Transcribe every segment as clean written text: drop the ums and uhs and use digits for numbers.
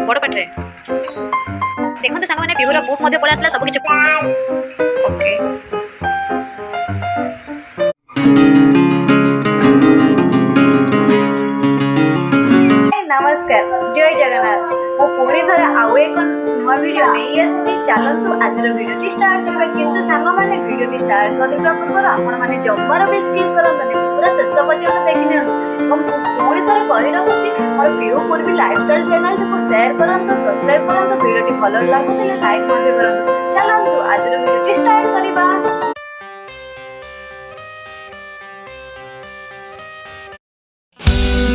बड़ पाटे देखो तो सांग मैंने बिहुर बुक मध्य पड़ा आसला सब किछ ओके नमस्कार जय जगन्नाथ मो पुणी थर आउ एक नुआ वीडियो नहीं आसी चलतु आज वीडियो स्टार्ट करबा किंतु सांग माने वीडियो स्टार्ट करबा पूर्व आपण माने जम्बर भी स्किप करंतनी पूरा शेष पर्यंत देखि नियंतु पुणी थर कहि रखुची मोर प्रिय पूर्वी लाइफस्टाइल चैनल को शेयर करंतु सब्सक्राइब करंतु वीडियो भलो लागुतले लाइक मध्ये करंतु चलंतु आज वीडियो स्टार्ट करबा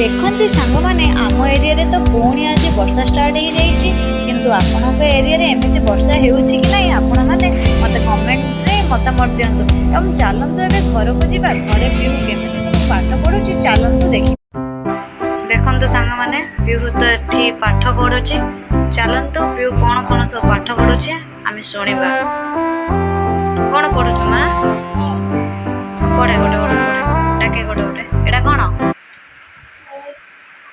देखते सांग मैंने आम एरिया तो पुणी आज वर्षा स्टार्ट हो जाइए किंतु आपण एरिया एमती वर्षा होउछि कि नहीं आपण मैंने मत कमेंट रे मतामत दिंतु एवं चलतु ए घर को जावा घरे पीहू केमी सब पाठ पढ़ुची चलतु देखी देखते सांग मैंने पीहू तो ये पाठ पढ़ुची चलतु पीहू कौन कौन सब पाठ पढ़ुची आम शुणा कौन पढ़ुचु माँ पढ़े गोटे गोटे डाके गोटे गोटे एटा कौन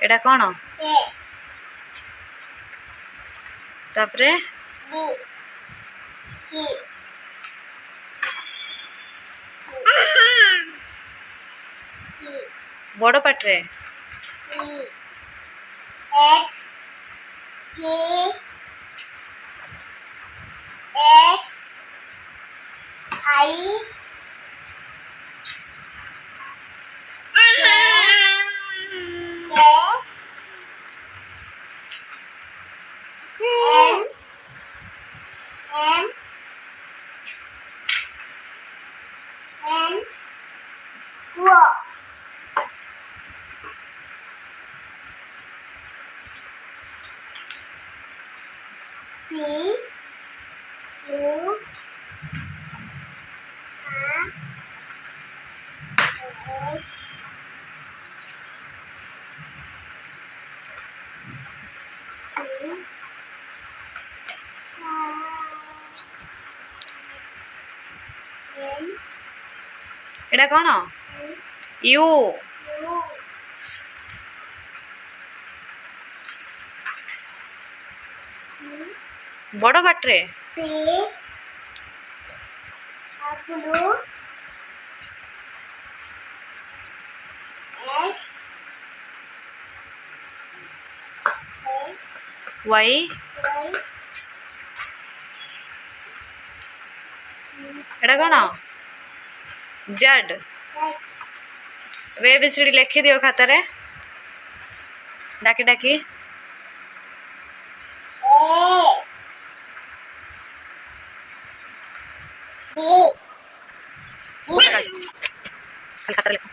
एटा कौन तापरे बड़ पाटे एटा कौन यू बड़ पाटे वाई एटा कौन जेड वे बिसड़ी लिखी दियो खातारे डाकी डाकी खाता लिखो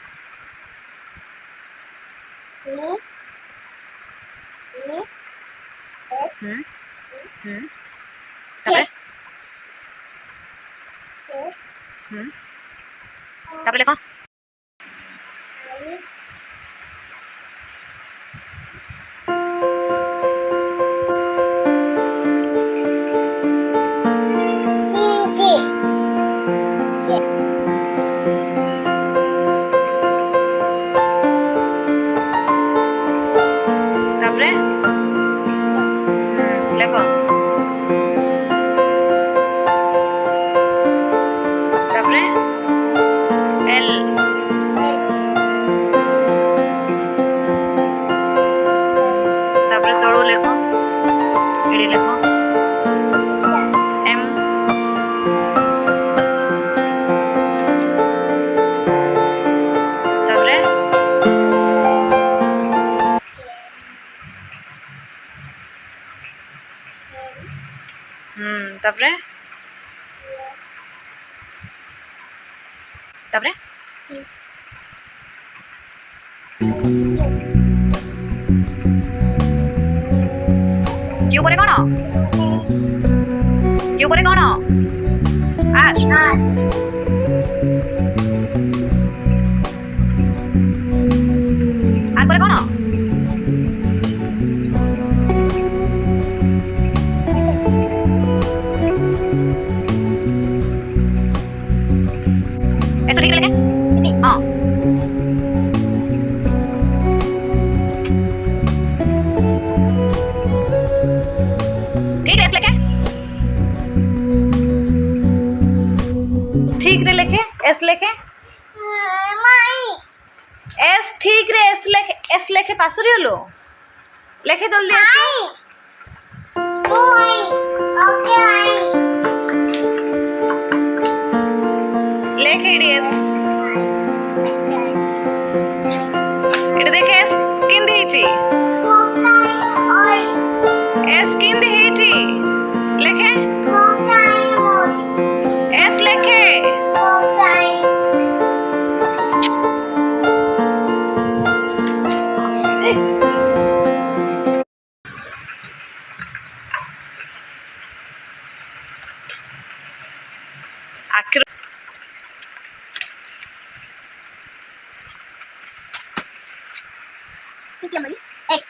तापर लिखो तापरे लिखो तापरे एल तापरे तळो लिखो एडी लिखो एम तापरे तापरे तापरे क्यों करे कौन आर आर करे कौन ऐसा लिख लेंगे हाँ ବାସୁରି ହେଲୁ ଲେଖେ ଜଲ୍ଦି ଲେଖେ ଏଠି ଏଠି ଦେଖେ ଏସ୍ କେମିତି ହେଇଛି एस किंदी हेची लेखे एस लेखे आखिर क्या बोली एस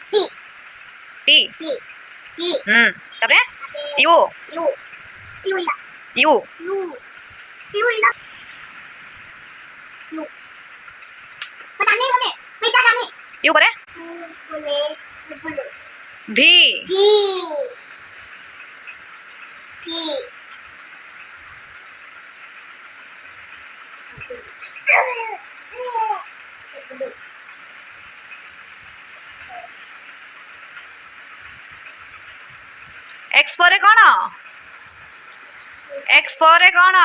टी टी टी टी तबरे यू यू यू इला यू यू यू इला यू बताने हमें मैं क्या जाने यू करे बोले बोलो भी टी टी एक्स परे कोन एक्स परे कोन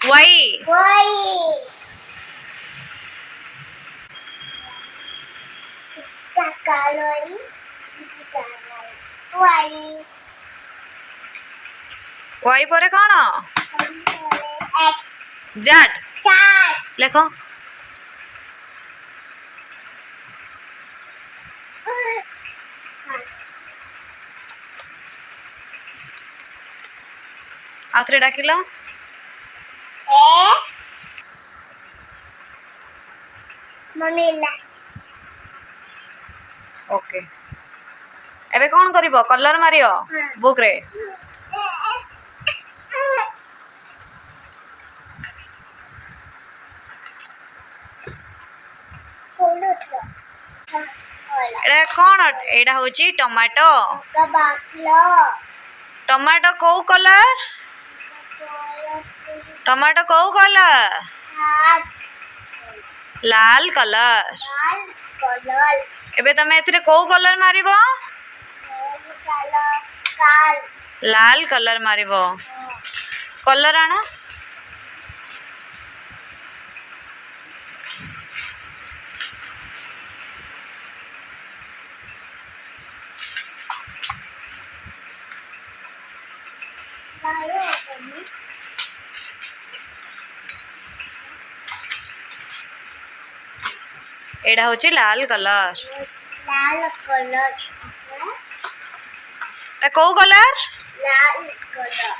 Y Y calorie Y Y परे कोन एस जेड चार लेखो आथरे डाकिलो ए मम्मी ला ओके एबे कोन करिवो कलर मारियो बुक रे एडा कोन एडा होची टमाटो टमाटो को कलर टमाटो को कलर लाल कलर एबे तमे एथिरे को कलर मारिबो लाल कलर मारिबो कलर आना एडा होची लाल कलर लाल कलर ए को कलर लाल कलर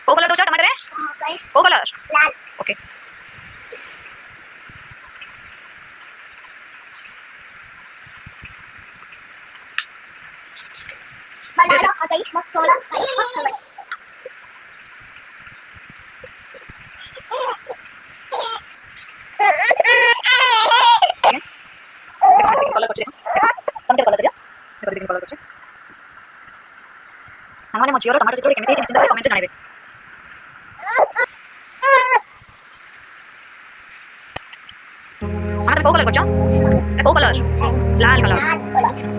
को कलर दोचा टमाटर है को कलर लाल ओके बनाना आ गई मक्खोड़ा आई मक्खोड़ा कलर करछे तमते कलर दिया देखो देखिन कलर करछे सामान्य मो जियो टमाटर चित्रोडी केमिति छै निश्चित कमेंट जणाइबे हमरा को कलर करछो को कलर लाल कलर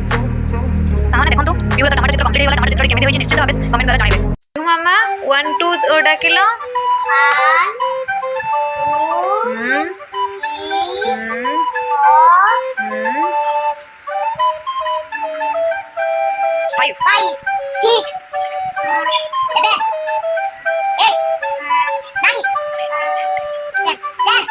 सामान्य देखंतु वीडियो टमाटर चित्र कंप्लीट होला टमाटर चित्र केमिति होई छै निश्चित भाबे कमेंट द्वारा जणाइबे मामा 1 2 डाकिलो 1 2 3 फाइव फाइव ठीक seven eight nine ten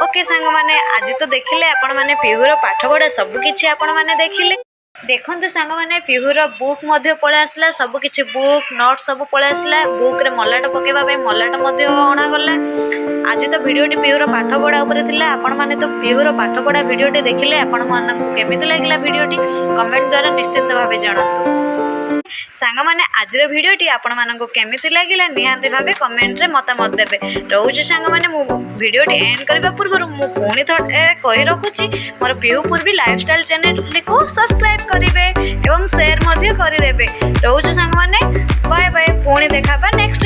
okay सांग मैंने आज तो देखिले आपण मैंने पिहुर पाठ पढ़ा सबकि आपण मैंने देखिले देखते सांग मैंने पिहुर बुक पलि आसला सबकि बुक नोट सब पलि आसला बुक रे मलाट पकेबा मलाट अणागला आज तो भिडियोटी पिहुर पाठ पढ़ा उपर थिला आपण माने तो पिहुर पाठ पढ़ा भिडियोटी देखिले आपण मानकु केमिति लागला भिडियोटी कमेंट द्वारा निश्चित भावे जणातु सांग मैंने आज भिडियोटी आपण मानकु केमिति लागिला निहांती भावे कमेंट रे मतामत देबे रोज सांग मैंने मु भिडियोटी एंड करबा पूर्व मु पुणी थोड़े कहि रखुची मोर पिहु पूर्वी लाइफस्टाइल चैनल को सब्सक्राइब करिवे एवं शेयर मध्य करिदेबे रोज सांग मैंने बाय बाय पुणी देखाबा नेक्स्ट